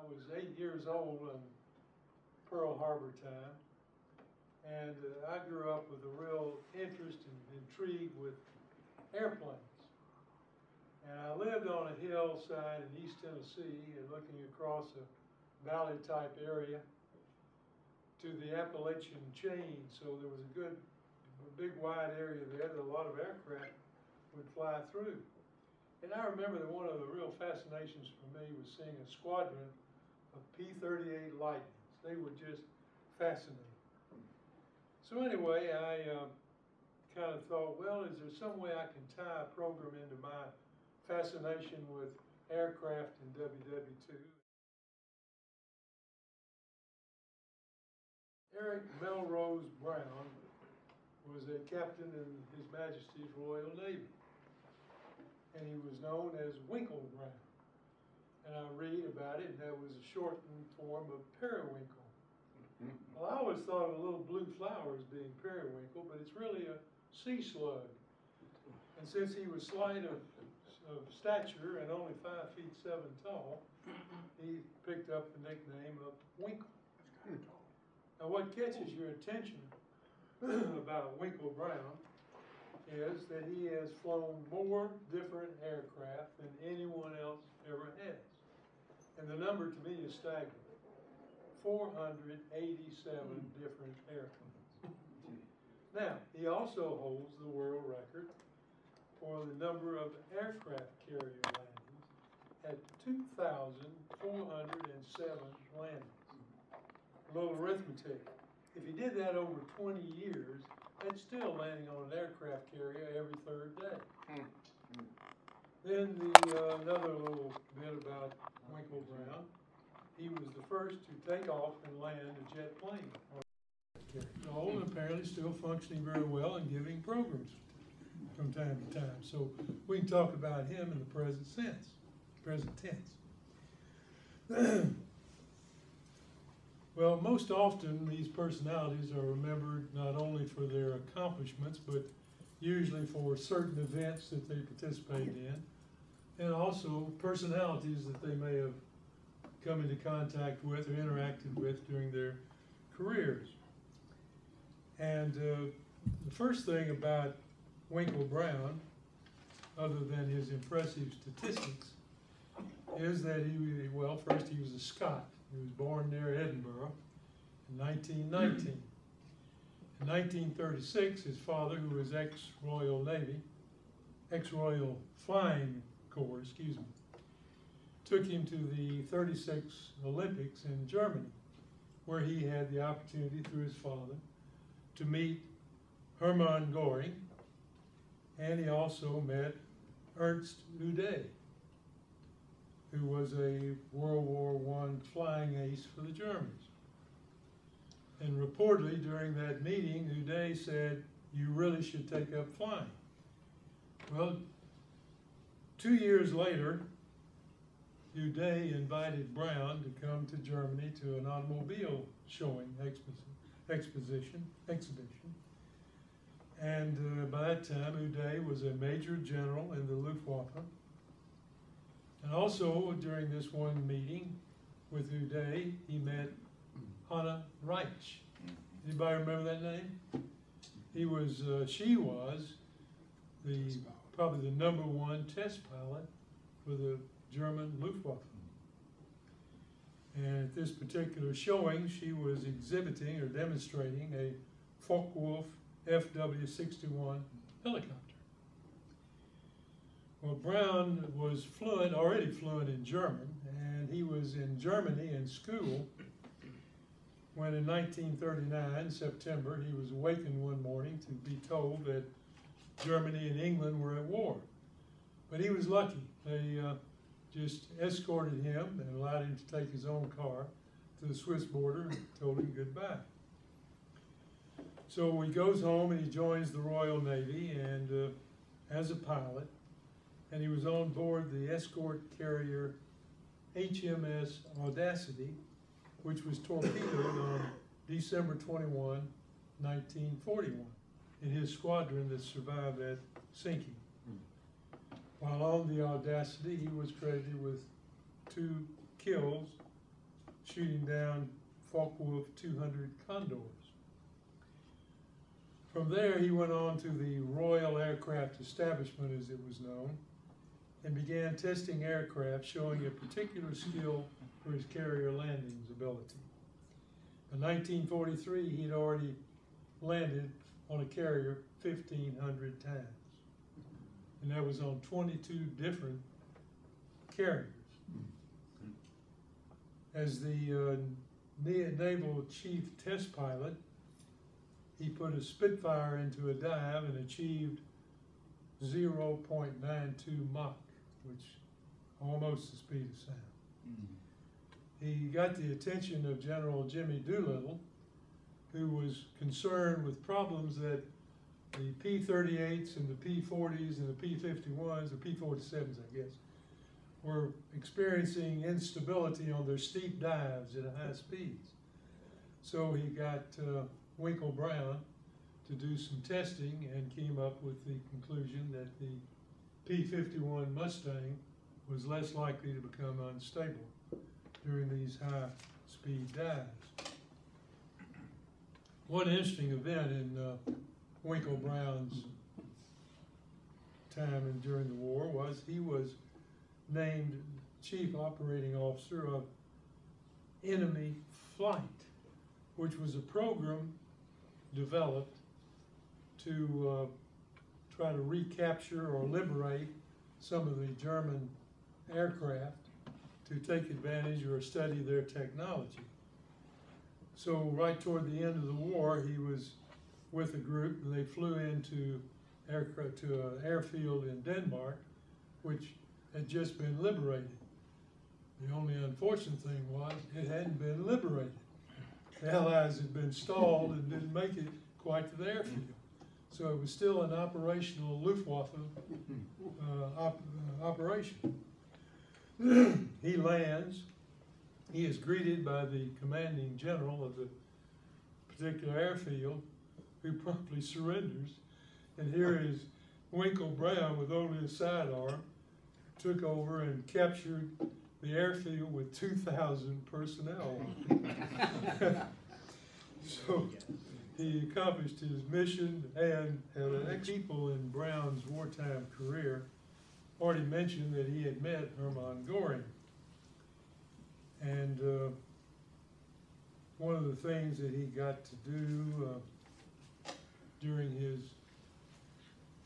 was 8 years old in Pearl Harbor time, and I grew up with a real interest and intrigue with airplanes. And I lived on a hillside in East Tennessee and looking across a valley type area to the Appalachian chain. So there was a big wide area there that a lot of aircraft would fly through. And I remember that one of the real fascinations for me was seeing a squadron of P-38 Lightnings. They were just fascinating. So anyway, I kind of thought, well, is there some way I can tie a program into my fascination with aircraft and WWII? Eric Melrose Brown was a captain in His Majesty's Royal Navy, and he was known as Winkle Brown. And I read about it, and that was a shortened form of periwinkle. Well, I always thought of a little blue flower as being periwinkle, but it's really a sea slug. And since he was slight of stature and only 5 feet 7 tall, he picked up the nickname of Winkle. Now, what catches your attention about Winkle Brown is that he has flown more different aircraft than anyone else ever has. And the number to me is staggering. 487 different airplanes. Now, he also holds the world record for the number of aircraft carrier landings at 2,407 landings. A little arithmetic. If he did that over 20 years, that's still landing on an aircraft carrier every third day. Then another little bit about Winkle Brown. He was the first to take off and land a jet plane. Old and apparently still functioning very well and giving programs from time to time. So we can talk about him in the present tense. Well, most often these personalities are remembered not only for their accomplishments, but usually for certain events that they participated in, and also personalities that they may have come into contact with or interacted with during their careers. And the first thing about Winkle Brown, other than his impressive statistics, is that first he was a Scot. He was born near Edinburgh in 1919. In 1936, his father, who was ex-Royal Flying Corps, took him to the 36 Olympics in Germany, where he had the opportunity through his father to meet Herman Goring, and he also met Ernst Uday, who was a World War I flying ace for the Germans. And reportedly during that meeting, Uday said, "You really should take up flying." Well, 2 years later, Uday invited Brown to come to Germany to an automobile showing exhibition. And by that time, Uday was a major general in the Luftwaffe. And also during this one meeting with Uday, he met Hannah Reich. Anybody remember that name? She was probably the #1 test pilot for the German Luftwaffe. And at this particular showing, she was exhibiting or demonstrating a Focke-Wulf FW-61 helicopter. Well, Brown was already fluent in German, and he was in Germany in school when in 1939, September, he was awakened one morning to be told that Germany and England were at war. But he was lucky. They just escorted him and allowed him to take his own car to the Swiss border and told him goodbye. So he goes home and he joins the Royal Navy and as a pilot, and he was on board the escort carrier HMS Audacity, which was torpedoed on December 21, 1941, in his squadron that survived that sinking. While on the Audacity, he was credited with 2 kills shooting down Focke-Wulf 200 Condors. From there, he went on to the Royal Aircraft Establishment, as it was known, and began testing aircraft showing a particular skill for his carrier landings ability. In 1943, he'd already landed on a carrier 1,500 times, and that was on 22 different carriers. As the Naval Chief Test Pilot, he put a Spitfire into a dive and achieved 0.92 Mach, which almost the speed of sound. He got the attention of General Jimmy Doolittle, who was concerned with problems that the P-38s and the P-40s and the P-51s, or P-47s, I guess, were experiencing instability on their steep dives at high speeds. So he got Winkle Brown to do some testing and came up with the conclusion that the P-51 Mustang was less likely to become unstable during these high-speed dives. One interesting event in Winkle Brown's time and during the war was he was named Chief Operating Officer of Enemy Flight, which was a program developed to try to recapture or liberate some of the German aircraft to take advantage or study their technology. So right toward the end of the war, he was with a group, and they flew into an airfield in Denmark, which had just been liberated. The only unfortunate thing was it hadn't been liberated. The Allies had been stalled and didn't make it quite to the airfield. So it was still an operational Luftwaffe operation. He lands. He is greeted by the commanding general of the particular airfield, who promptly surrenders. And here is Winkle Brown, with only a sidearm, took over and captured the airfield with 2,000 personnel. So he accomplished his mission, and people in Brown's wartime career already mentioned that he had met Herman Goring. And one of the things that he got to do during his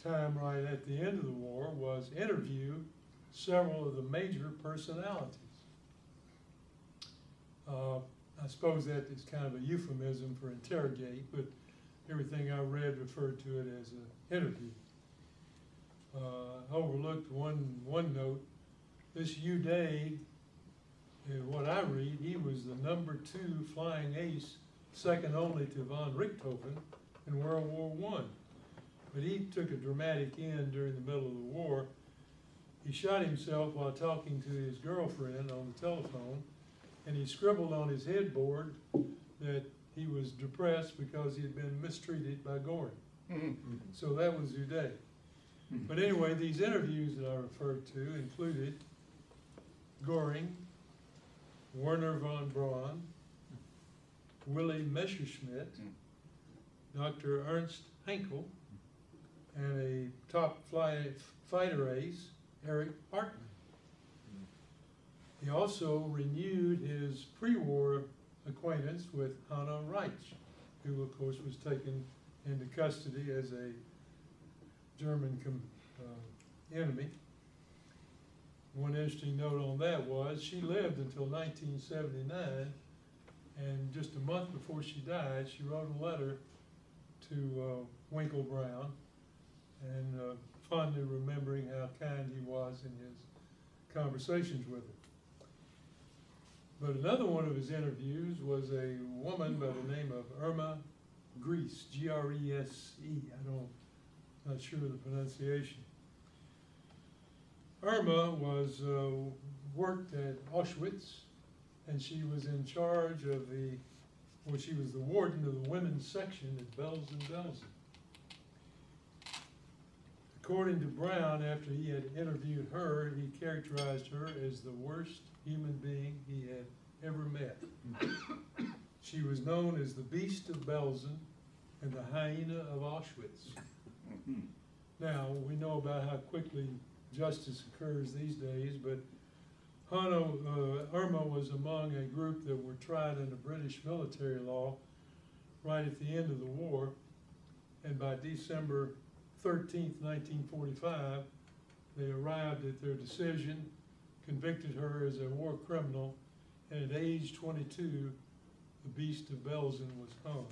time right at the end of the war was interview several of the major personalities. I suppose that is kind of a euphemism for interrogate, but everything I read referred to it as an interview. I overlooked one note. This Uday, what I read, he was the #2 flying ace, second only to von Richthofen in World War I. But he took a dramatic end during the middle of the war. He shot himself while talking to his girlfriend on the telephone, and he scribbled on his headboard that he was depressed because he had been mistreated by Goring. So that was Uday. But anyway, these interviews that I referred to included Goring, Werner von Braun, Willy Messerschmitt, Dr. Ernst Haenkel, and a top fighter ace, Erich Hartmann. He also renewed his pre-war acquaintance with Hanno Reitz, who of course was taken into custody as a German enemy. One interesting note on that was she lived until 1979, and just a month before she died, she wrote a letter to Winkle Brown, and fondly remembering how kind he was in his conversations with her. But another one of his interviews was a woman by the name of Irma Gries, G-R-E-S-E. Not sure of the pronunciation. Irma was worked at Auschwitz, and she was in charge of she was the warden of the women's section at Belsen-Belsen. According to Brown, after he had interviewed her, he characterized her as the worst human being he had ever met. She was known as the Beast of Belsen and the Hyena of Auschwitz. Now, we know about how quickly justice occurs these days, but Irma was among a group that were tried under British military law right at the end of the war, and by December 13th, 1945, they arrived at their decision, convicted her as a war criminal, and at age 22, the Beast of Belsen was hung.